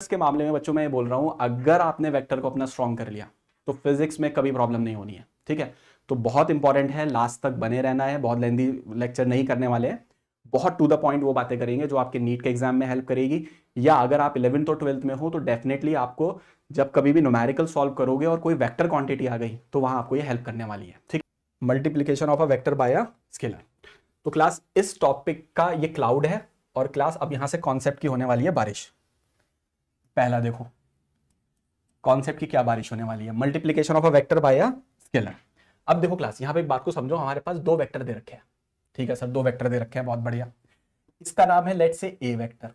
के मामले में बच्चों मैं ये बोल रहा हूं, अगर आपने वेक्टर को अपना स्ट्रॉन्ग कर लिया तो फिजिक्स में कभी प्रॉब्लम नहीं होनी है। ठीक है, तो बहुत इंपॉर्टेंट है, लास्ट तक बने रहना है। बहुत लेंदी लेक्चर नहीं करने वाले हैं, बहुत टू द पॉइंट वो बातें करेंगे जो आपके नीट के एग्जाम में हेल्प करेगी। या अगर आप 11th और 12th में हो तो डेफिनेटली आपको जब कभी भी न्यूमेरिकल सॉल्व करोगे और कोई वेक्टर क्वांटिटी आ गई तो वहां आपको ये हेल्प करने वाली है। ठीक, multiplication of a vector by a scalar. तो क्लास इस टॉपिक का ये क्लाउड है और क्लास अब यहां से कॉन्सेप्ट की होने वाली है बारिश। पहला देखो कॉन्सेप्ट की क्या बारिश होने वाली है, multiplication of a vector by a scalar. अब देखो क्लास यहां पे एक बात को समझो, हमारे पास दो वेक्टर दे रखे हैं। ठीक है सर, दो वेक्टर दे रखे हैं, बहुत बढ़िया। इसका नाम है लेट्स से ए वेक्टर,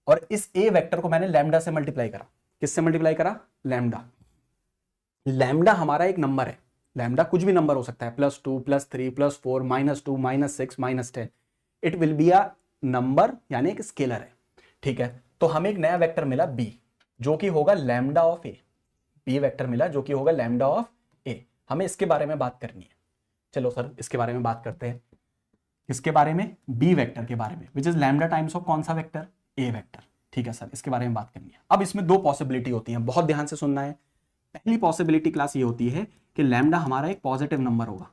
और इस ए वेक्टर को मैंने लैम्डा से मल्टीप्लाई करा। किससे मल्टीप्लाई करा? लैम्डा। लैम्डा हमारा एक नंबर है, लैम्डा कुछ भी नंबर हो सकता है, +2 +3 +4 -2 -6 -10। It will be a number, यानी एक स्केलर है। ठीक है, तो हमें एक नया वेक्टर मिला बी, जो कि होगा lambda of A. B vector मिला जो कि होगा लैम्डा ऑफ ए। हमें इसके बारे में बात करनी है। चलो सर इसके बारे में बात करते हैं। इसके बारे में, बी वेक्टर के बारे में, which is lambda times of कौन सा वेक्टर? ए वेक्टर। ठीक है सर, इसके बारे में बात करनी है। अब इसमें दो पॉसिबिलिटी होती है, बहुत ध्यान से सुनना है। पहली पॉसिबिलिटी क्लास ये होती है कि लैम्डा हमारा एक पॉजिटिव नंबर होगा।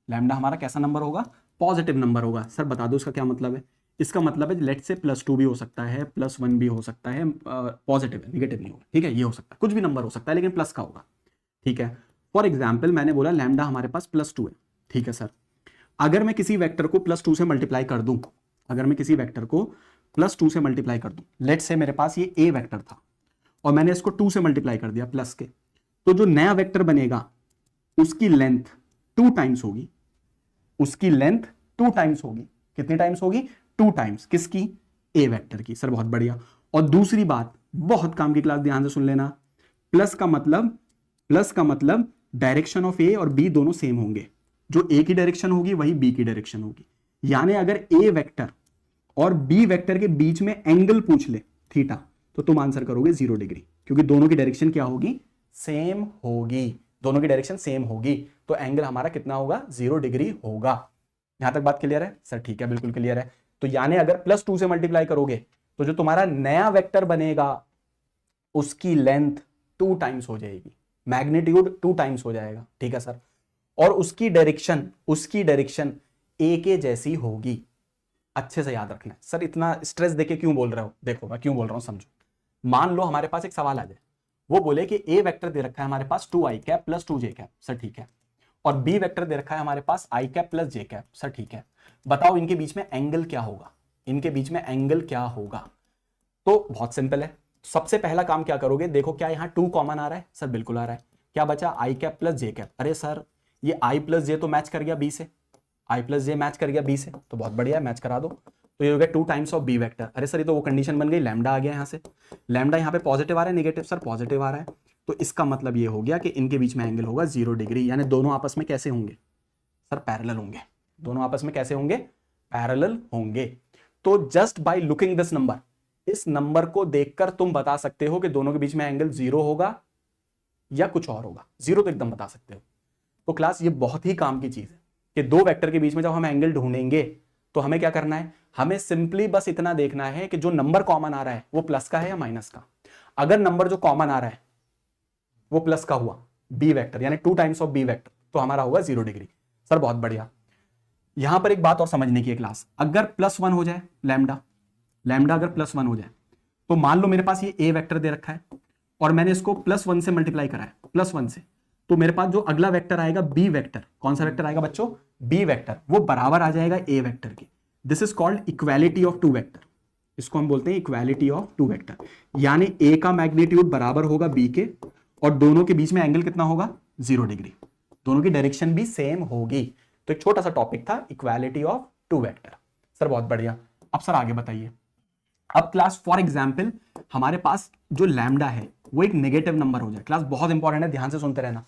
लैम्डा हमारा कैसा नंबर होगा? पॉजिटिव नंबर होगा। सर बता दो इसका क्या मतलब है? इसका मतलब है लेट से +2 भी हो सकता है, +1 भी हो सकता है, पॉजिटिव है, निगेटिव नहीं होगा। ठीक है, ये हो सकता है, कुछ भी नंबर हो सकता है लेकिन प्लस का होगा। ठीक है, फॉर एग्जाम्पल मैंने बोला लैम्डा हमारे पास +2 है। ठीक है सर, अगर मैं किसी वेक्टर को +2 से मल्टीप्लाई कर दूं, अगर मैं किसी वेक्टर को +2 से मल्टीप्लाई कर दूं, लेट से मेरे पास ये ए वेक्टर था और मैंने इसको 2 से मल्टीप्लाई कर दिया प्लस के, तो जो नया वेक्टर बनेगा उसकी लेंथ 2 टाइम्स होगी। उसकी लेंथ 2 टाइम्स होगी। कितनी टाइम्स होगी? 2 टाइम्स। किसकी? ए वेक्टर की। सर बहुत बढ़िया। और दूसरी बात, बहुत काम की क्लास, ध्यान से सुन लेना, प्लस का मतलब डायरेक्शन ऑफ ए और बी दोनों सेम होंगे। जो ए की डायरेक्शन होगी वही बी की डायरेक्शन होगी। यानी अगर ए वेक्टर और बी वेक्टर के बीच में एंगल पूछ ले थीटा, तो तुम आंसर करोगे 0 डिग्री, क्योंकि दोनों की डायरेक्शन क्या होगी? सेम होगी। दोनों की डायरेक्शन सेम होगी, तो एंगल हमारा कितना होगा? 0 डिग्री होगा। यहां तक बात क्लियर है? सर ठीक है, बिल्कुल क्लियर है। तो यानी अगर +2 से मल्टीप्लाई करोगे तो जो तुम्हारा नया वेक्टर बनेगा उसकी लेंथ 2 टाइम्स हो जाएगी, मैग्नीट्यूड 2 टाइम्स हो जाएगा। ठीक है सर, और उसकी डायरेक्शन ए के जैसी होगी। अच्छे से याद रखना है। सर इतना स्ट्रेस देके क्यों बोल रहे हो? देखो मैं क्यों बोल रहा हूं समझो। मान लो हमारे पास एक सवाल आ जाए, वो बोले कि ए वेक्टर दे रखा है हमारे पास 2i cap + 2j cap. Sir ठीक है, और बी वेक्टर दे रखा है हमारे पास i cap + j cap. Sir ठीक है, बताओ इनके बीच में एंगल क्या होगा? इनके बीच में एंगल क्या होगा? तो बहुत सिंपल है। सबसे पहला काम क्या करोगे? देखो क्या यहां 2 कॉमन आ रहा है? सर बिल्कुल आ रहा है। क्या बचा? i cap + j cap. अरे सर ये i + j तो मैच कर गया b से, i + j मैच कर गया b से, तो बहुत बढ़िया, मैच करा दो। तो ये हो गया 2 टाइम्स ऑफ बी वेक्टर। अरे सर ये तो वो कंडीशन बन गई, लैम्डा आ गया यहाँ से। लैम्डा यहाँ पे पॉजिटिव आ रहा है निगेटिव? सर पॉजिटिव आ रहा है, तो इसका मतलब ये हो गया कि इनके बीच में एंगल होगा 0 डिग्री। यानी दोनों आपस में कैसे होंगे? सर पैरेलल होंगे। दोनों आपस में कैसे होंगे? पैरेलल होंगे। तो just by looking this number, इस नंबर को देखकर तुम बता सकते हो कि दोनों के बीच में एंगल 0 होगा या कुछ और होगा। 0 तो एकदम बता सकते हो। तो क्लास ये बहुत ही काम की चीज है कि दो वेक्टर के बीच में जब हम एंगल ढूंढेंगे तो हमें क्या करना है? हमें सिंपली बस इतना देखना है कि जो नंबर कॉमन आ रहा है वो प्लस का है या माइनस का। अगर नंबर जो कॉमन आ रहा है वो प्लस का हुआ, बी वेक्टर यानी 2 टाइम्स ऑफ बी वेक्टर, तो हमारा होगा 0 डिग्री। सर बहुत बढ़िया। यहां पर एक बात और समझने की है क्लास, अगर +1 हो जाए लैम्डा अगर +1 हो जाए, तो मान लो मेरे पास ये ए वेक्टर दे रखा है और मैंने इसको +1 से मल्टीप्लाई करा है, +1 से, तो मेरे पास जो अगला वेक्टर आएगा बी वेक्टर, कौन सा वेक्टर आएगा बच्चों? बी वेक्टर, वो बराबर आ जाएगा ए वेक्टर के। This is called equality of 2 vector. इसको हम बोलते हैं इक्वालिटी ऑफ 2 वेक्टर। यानी ए का मैग्नीट्यूड बराबर होगा बी के और दोनों के बीच में एंगल कितना होगा? 0 डिग्री। दोनों की डायरेक्शन भी सेम होगी। तो एक छोटा सा टॉपिक था इक्वालिटी ऑफ 2 वेक्टर। सर बहुत बढ़िया। अब सर आगे बताइए। अब क्लास फॉर एग्जाम्पल हमारे पास जो लैम्डा है वो एक नेगेटिव नंबर हो जाए। क्लास बहुत इंपॉर्टेंट है, ध्यान से सुनते रहना।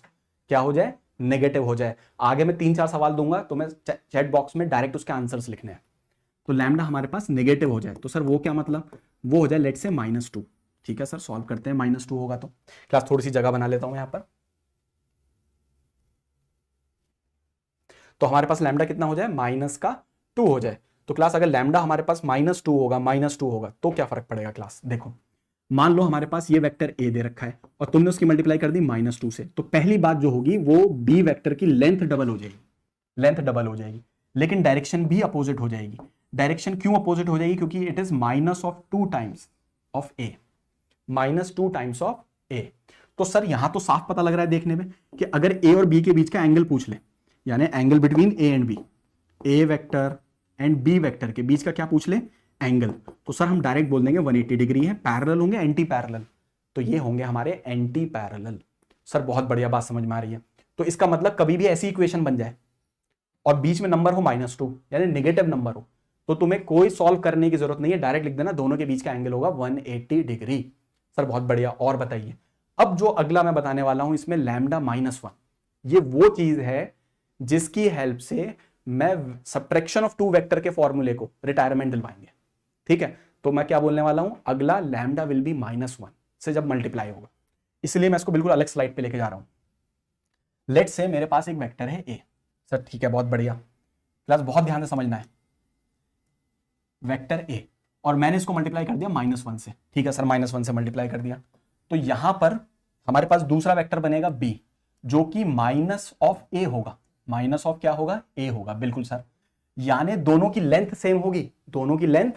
क्या हो जाए? नेगेटिव हो जाए। आगे मैं 3-4 सवाल दूंगा तो मैं चैट बॉक्स में डायरेक्ट उसके आंसर्स लिखने हैं। तो लैम्डा हमारे पास नेगेटिव हो जाए तो सर वो क्या मतलब? वो हो जाए लेट से -2। ठीक है सर, सॉल्व करते हैं। -2 होगा तो क्लास थोड़ी सी जगह बना लेता हूं यहां पर। तो हमारे पास लैम्डा कितना हो जाए? -2 हो जाए। तो क्लास अगर लैम्डा हमारे पास -2 होगा तो क्या फर्क पड़ेगा क्लास? देखो मान लो हमारे पास ये वेक्टर ए दे रखा है और तुमने उसकी मल्टीप्लाई कर दी -2 से, तो पहली बात जो होगी वो बी वेक्टर की लेंथ डबल हो जाएगी, लेंथ डबल हो जाएगी, लेकिन डायरेक्शन भी अपोजिट हो जाएगी। डायरेक्शन क्यों अपोजिट हो जाएगी? क्योंकि it is -2 times of A, -2 times of A. तो सर यहां तो साफ पता लग रहा है देखने में कि अगर ए और बी के बीच का एंगल पूछ ले, यानी angle between A and B, A vector and B vector के बीच का क्या पूछ ले? एंगल, तो सर हम डायरेक्ट बोल देंगे 180 डिग्री है। पैरेलल होंगे एंटी पैरेलल, तो ये होंगे हमारे एंटी पैरेलल। सर बहुत बढ़िया बात समझ में आ रही है। तो इसका मतलब कभी भी ऐसी इक्वेशन बन जाए और बीच में नंबर हो -2 यानी नेगेटिव नंबर हो, तो तुम्हें कोई सॉल्व करने की जरूरत नहीं है, डायरेक्ट लिख देना दोनों के बीच का एंगल होगा 180 डिग्री। सर बहुत बढ़िया। और बताइए, अब जो अगला मैं बताने वाला हूं इसमें लैम्डा -1, ये वो चीज है जिसकी हेल्प से मैं सब्ट्रैक्शन ऑफ टू वेक्टर के फॉर्मूले को रिटायरमेंट दिलवाएंगे। ठीक है, तो मैं क्या बोलने वाला हूं, अगला लैम्डा विल बी -1 से जब मल्टीप्लाई होगा, इसलिए मैं इसको बिल्कुल अलग स्लाइड पे लेके जा रहा हूं। लेट से मेरे पास एक वेक्टर है ए। सर ठीक है, बहुत बढ़िया क्लास, बहुत ध्यान से समझना है। वेक्टर ए और मैंने इसको मल्टीप्लाई कर दिया -1 से। ठीक है सर, -1 से मल्टीप्लाई कर दिया, तो यहां पर हमारे पास दूसरा वेक्टर बनेगा बी, जो कि माइनस ऑफ ए होगा। माइनस ऑफ क्या होगा? ए होगा। बिल्कुल सर, यानी दोनों की लेंथ सेम होगी, दोनों की लेंथ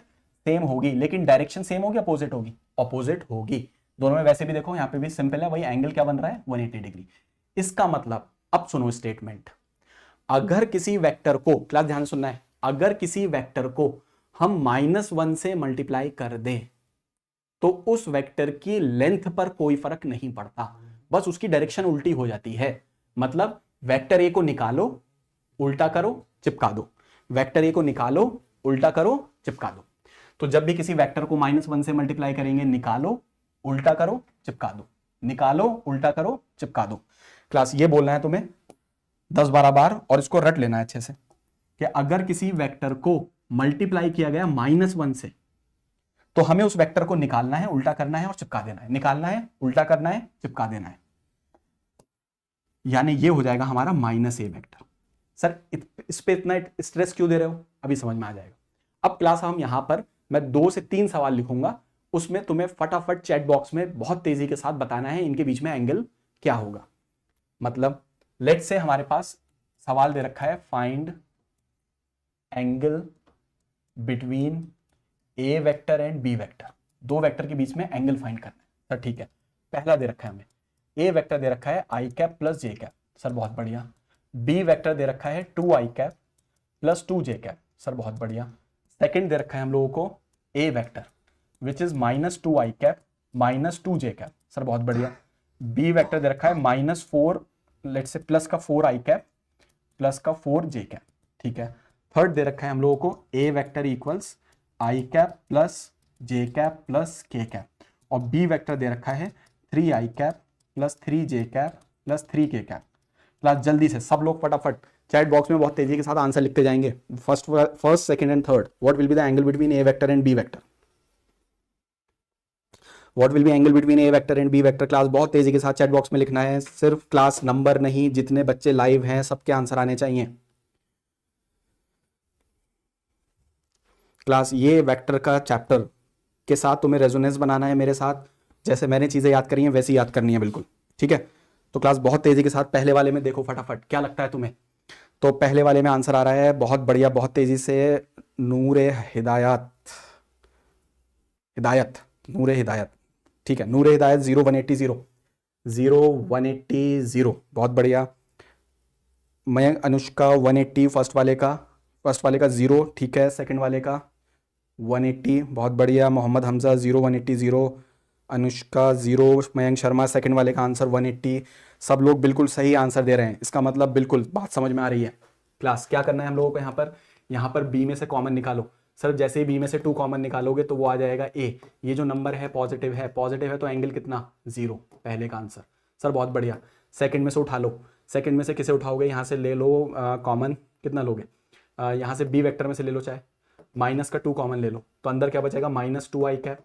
सेम होगी, लेकिन डायरेक्शन सेम होगी अपोजिट होगी? अपोजिट होगी दोनों में। वैसे भी देखो यहाँ पे भी सिंपल है, वही एंगल क्या बन रहा है? 180 डिग्री। इसका मतलब, अब सुनो स्टेटमेंट, अगर किसी वेक्टर को, क्लास ध्यान से सुनना है, अगर किसी वेक्टर को हम -1 से मल्टीप्लाई कर दें तो उस वेक्टर की लेंथ पर कोई फर्क नहीं पड़ता, बस उसकी डायरेक्शन उल्टी हो जाती है। मतलब वेक्टर ए को निकालो, उल्टा करो, चिपका दो, वेक्टर ए को निकालो, उल्टा करो, चिपका दो। तो जब भी किसी वेक्टर को -1 से मल्टीप्लाई करेंगे, निकालो, उल्टा करो, चिपका दो, निकालो, उल्टा करो, चिपका दो। क्लास ये बोलना है तुम्हें 10-12 बार, और इसको रट लेना है अच्छे से कि अगर किसी वेक्टर को मल्टीप्लाई किया गया -1 से, तो हमें उस वेक्टर को निकालना है, उल्टा करना है और चिपका देना है, निकालना है, उल्टा करना है, चिपका देना है, यानी ये हो जाएगा हमारा -a वेक्टर। सर इस पे इतना स्ट्रेस क्यों दे रहे हो? अभी समझ में आ जाएगा। अब क्लास हम यहां पर मैं 2 से 3 सवाल लिखूंगा, उसमें तुम्हें फटाफट चैट बॉक्स में बहुत तेजी के साथ बताना है इनके बीच में एंगल क्या होगा। मतलब लेट से हमारे पास सवाल दे रखा है, find angle between A vector and B vector, दो वेक्टर के बीच में एंगल फाइंड करना है। सर ठीक है, पहला दे रखा है हमें ए वेक्टर दे रखा है i cap plus j cap. Sir बहुत बढ़िया। बी वेक्टर दे रखा है 2i cap plus 2j cap. Sir बहुत बढ़िया। सेकंड दे रखा है हम लोगों को A vector which is -2i cap minus 2j cap. Sir बहुत बढ़िया। बी वेक्टर दे रखा है -4, लेट से प्लस का 4i कैप प्लस का 4j कैप। ठीक है। थर्ड दे रखा है हम लोगों को A vector equals i cap plus j cap plus k cap, और बी वेक्टर दे रखा है 3i cap plus 3j cap plus 3k cap. Class जल्दी से सब लोग फटाफट चैट बॉक्स में बहुत तेजी के साथ आंसर लिखते जाएंगे। First second and third, what will be the angle between A vector and B vector? What will be angle between A vector and B vector? Class बहुत तेजी के साथ चैट बॉक्स में लिखना है, सिर्फ क्लास नंबर नहीं, जितने बच्चे लाइव हैं सबके आंसर आने चाहिए। क्लास ये वेक्टर का चैप्टर के साथ तुम्हें रेजोनेंस बनाना है मेरे साथ, जैसे मैंने चीजें याद करी हैं वैसी याद करनी है बिल्कुल। ठीक है, तो क्लास बहुत तेजी के साथ पहले वाले में देखो फटाफट क्या लगता है तुम्हें। तो पहले वाले में आंसर आ रहा है बहुत बढ़िया, बहुत तेजी से, नूरे हिदायत, नूरे हिदायत। ठीक है, नूरे हिदायत 0180, बहुत बढ़िया। मयंक अनुष्का 180, फर्स्ट वाले का 0। ठीक है, सेकंड वाले का 180, बहुत बढ़िया। मोहम्मद हमजा 180, अनुष्का 0, मयंक शर्मा सेकंड वाले का आंसर 180। सब लोग बिल्कुल सही आंसर दे रहे हैं, इसका मतलब बिल्कुल बात समझ में आ रही है। क्लास क्या करना है हम लोगों को, यहाँ पर बी में से कॉमन निकालो। सर जैसे ही बी में से 2 कॉमन निकालोगे तो वो आ जाएगा ए। ये जो नंबर है पॉजिटिव है तो एंगल कितना? 0, पहले का आंसर। सर बहुत बढ़िया। सेकंड में से उठा लो, सेकंड में से किसे उठाओगे? यहाँ से ले लो कॉमन, कितना लोगे? यहाँ से बी वेक्टर में से ले लो, चाहे माइनस का 2 कॉमन ले लो, तो अंदर क्या बचेगा? -2i cap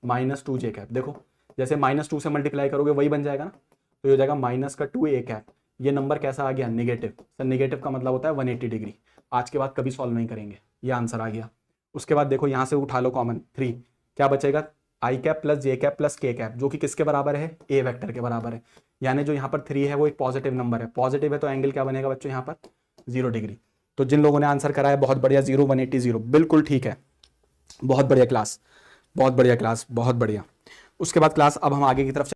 minus 2j cap. देखो जैसे -2 से मल्टीप्लाई करोगे वही बन जाएगा ना, तो ये हो जाएगा -2a कैप। ये नंबर कैसा आ गया? नेगेटिव। सर नेगेटिव का मतलब होता है 180 डिग्री। आज के बाद कभी सॉल्व नहीं करेंगे, ये आंसर आ गया। उसके बाद देखो यहाँ से उठा लो कॉमन 3, क्या बचेगा? आई कैप प्लस जे कैप प्लस के कैप, जो कि किसके बराबर है, ए वेक्टर के बराबर है। यानी जो यहाँ पर 3 है वो एक पॉजिटिव नंबर है, पॉजिटिव है तो एंगल क्या बनेगा बच्चों यहाँ पर 0 डिग्री। तो जिन लोगों ने आंसर करा है बहुत बढ़िया, 0 180 0, बिल्कुल ठीक है, बहुत बढ़िया क्लास, बहुत बढ़िया क्लास, बहुत बढ़िया। उसके बाद क्लास अब हम आगे की तरफ